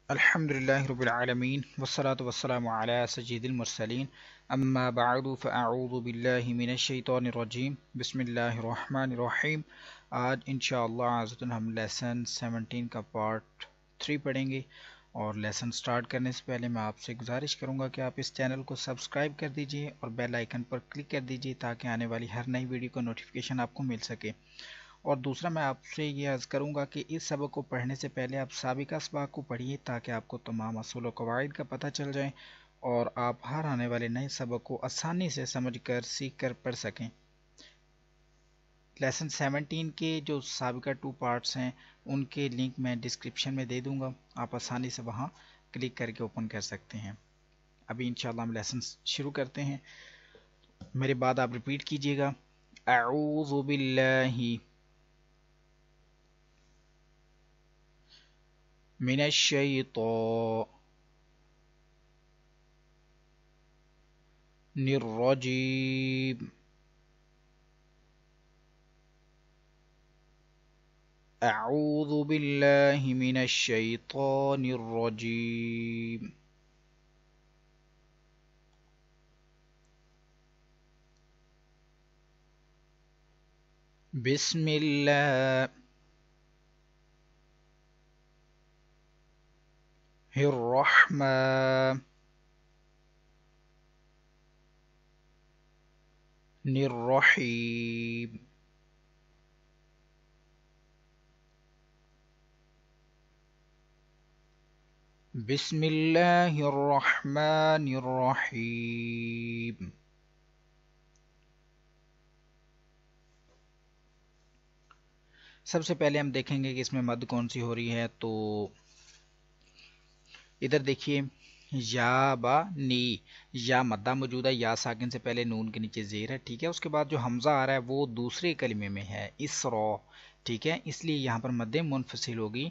الحمدللہ رب العالمین والصلاة والسلام علی سید المرسلین اما بعد فاعوذ باللہ من الشیطان الرجیم بسم اللہ الرحمن الرحیم۔ آج انشاءاللہ عزتاً ہم لیسن 17 کا پارٹ 3 پڑھیں گے، اور لیسن سٹارٹ کرنے سے پہلے میں آپ سے گزارش کروں گا کہ آپ اس چینل کو سبسکرائب کر دیجئے اور بیل آئیکن پر کلک کر دیجئے تاکہ آنے والی ہر نئی ویڈیو کا نوٹیفیکیشن آپ کو مل سکے۔ اور دوسرا میں آپ سے یہ عرض کروں گا کہ اس سبق کو پڑھنے سے پہلے آپ سابقہ اسباق کو پڑھیے تاکہ آپ کو تمام اصول و قواعد کا پتہ چل جائے اور آپ ہر آنے والے نئے سبق کو آسانی سے سمجھ کر سیکھ کر پڑھ سکیں۔ لیسن 17 کے جو سابقہ 2 پارٹس ہیں ان کے لنک میں ڈسکرپشن میں دے دوں گا، آپ آسانی سے وہاں کلک کر کے اوپن کر سکتے ہیں۔ ابھی انشاءاللہ ہم لیسن شروع کرتے ہیں، میرے بعد آپ ریپیٹ کیجئے گا۔ اعوذ باللہ من الشیطان الرجیم اعوذ باللہ من الشیطان الرجیم بسم اللہ الرحمن الرحیم بسم اللہ الرحمن الرحیم۔ سب سے پہلے ہم دیکھیں گے کہ اس میں مد کون سی ہو رہی ہے، تو ادھر دیکھیے یا با نی، یا مدہ موجود ہے، یا ساکن سے پہلے نون کے نیچے زیر ہے، ٹھیک ہے۔ اس کے بعد جو حمزہ آ رہا ہے وہ دوسرے کلمے میں ہے اسرا، ٹھیک ہے، اس لیے یہاں پر مد منفصل ہوگی۔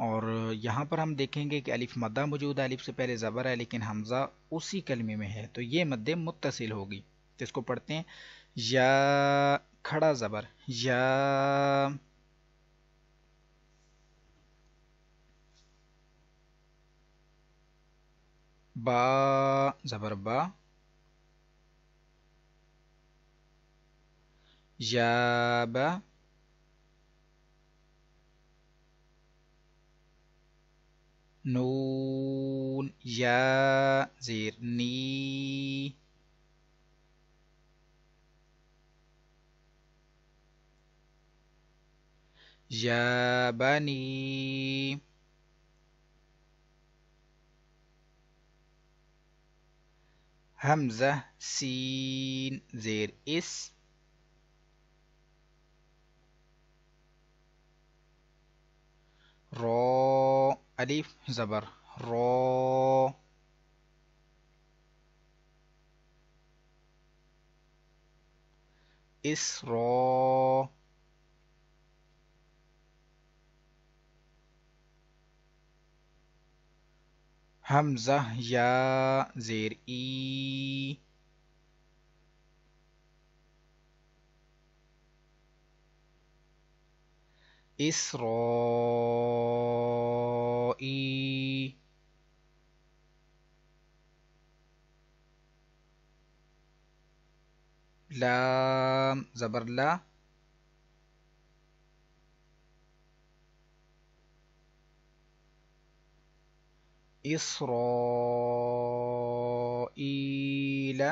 اور یہاں پر ہم دیکھیں گے کہ الف مدہ موجود ہے، الف سے پہلے زبر ہے لیکن حمزہ اسی کلمے میں ہے، تو یہ مد متصل ہوگی۔ تو اس کو پڑھتے ہیں یا، کھڑا زبر یا، با زبر با، یا با، نون یا زیر نی، یا بنی، حمزہ سین زیر اس، را الف زبر را، اسرا، حمزہ یا زیر ای، اسرائی، لام زبر لا، اسرائیل،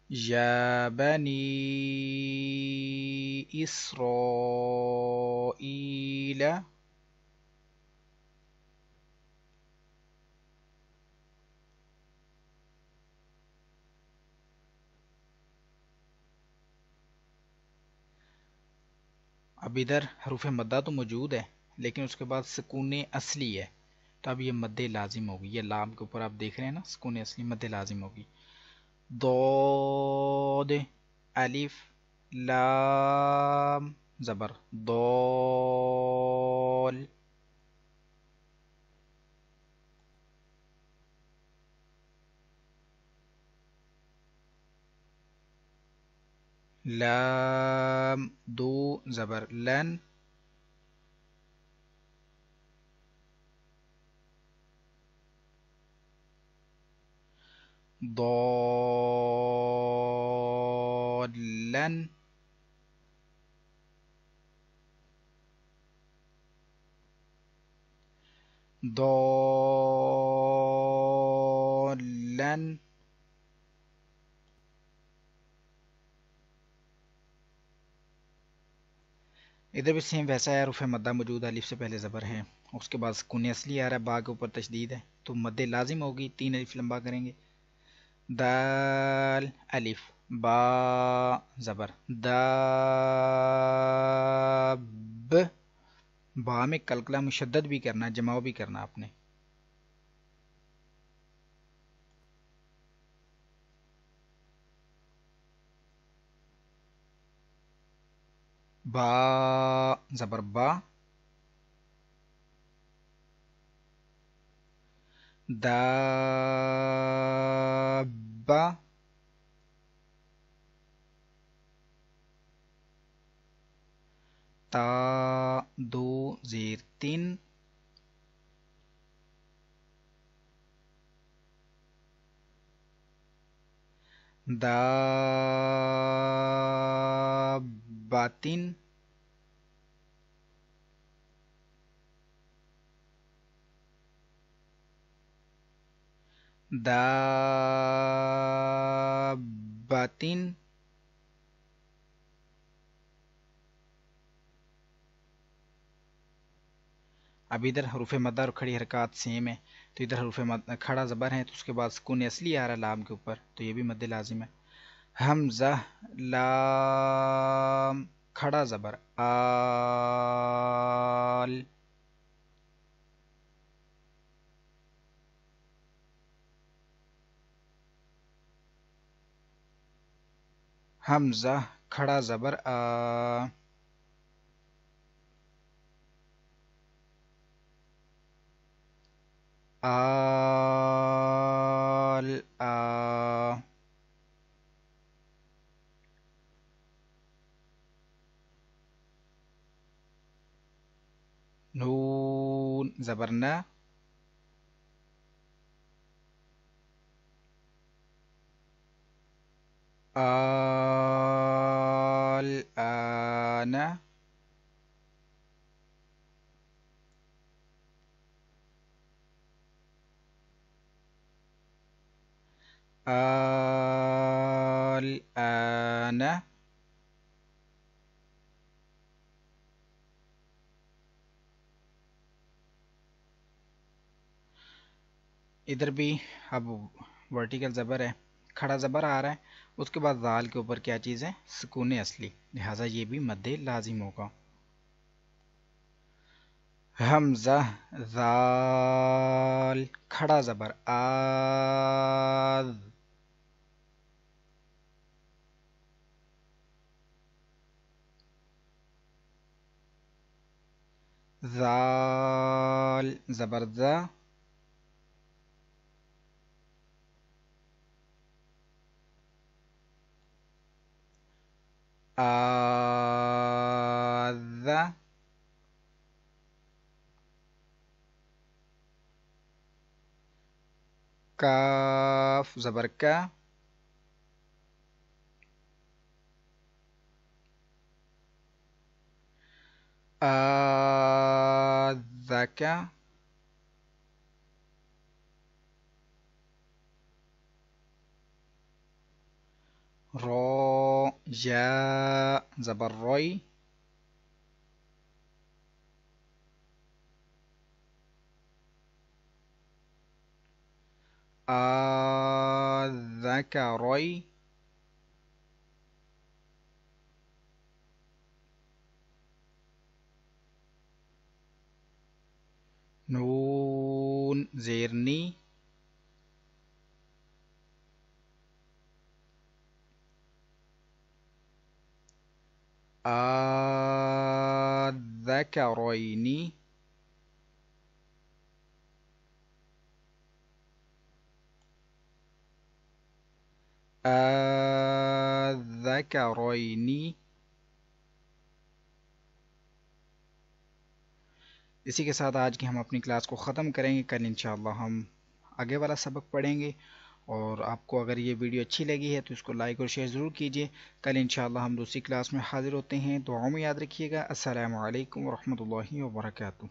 یا بنی اسرائیل، اب ادھر حروف مدہ تو موجود ہے لیکن اس کے بعد سکون اصلی ہے، تو اب یہ مد لازم ہوگی، یہ لام کے اوپر آپ دیکھ رہے ہیں نا سکون اصلی، مد لازم ہوگی۔ ضاد الف لام زبر ضال، لام دو زبر لن ضالا ضالا ادھر بھی سیم ویسا ہے، رفع مدہ موجود ہے، الف سے پہلے زبر ہے، اس کے بعد سکون اصلی آ رہا ہے، با کے اوپر تشدید ہے تو مد لازم ہوگی، 3 الف لمبا کریں گے، دال الف با زبر داب، با میں کلکلہ مشدد بھی کرنا ہے، جماؤ بھی کرنا آپ نے، با زبر با، دابا تا دو زیر تین داباتن داباتن اب ادھر حروف مدہ اور کھڑی حرکات سیم ہے، تو ادھر حروف کھڑا زبر ہے تو اس کے بعد سکون اصلی آ رہا ہے لام کے اوپر، تو یہ بھی مد لازم ہے، حمزہ لام کھڑا زبر آل، حمزہ کھڑا زبر آ، آل آ، نون زبرنا، آل آنا، آل آنا، ادھر بھی اب ورٹیکل زبر ہے، کھڑا زبر آ رہا ہے، اس کے بعد ذال کے اوپر کیا چیز ہے، سکون اصلی، لہٰذا یہ بھی مد لازم ہوگا، حمزہ ذال کھڑا زبر آذ، ذال زبر ذا، آذ، کاف زبر کا، آذک، رو یا زبر روی، آذک روی، نون زیرنی، آذکرینی، ذکرنی. اسی کے ساتھ آج کی ہم اپنی کلاس کو ختم کریں گے. کل انشاءاللہ ہم آگے والا سبق پڑھیں گے. اور آپ کو اگر یہ ویڈیو اچھی لگی ہے تو اس کو لائک اور شیئر ضرور کیجیے. کل انشاءاللہ ہم دوسری کلاس میں حاضر ہوتے ہیں. دعاؤں میں یاد رکھیے گا. السلام علیکم ورحمۃ اللہ وبرکاتہ.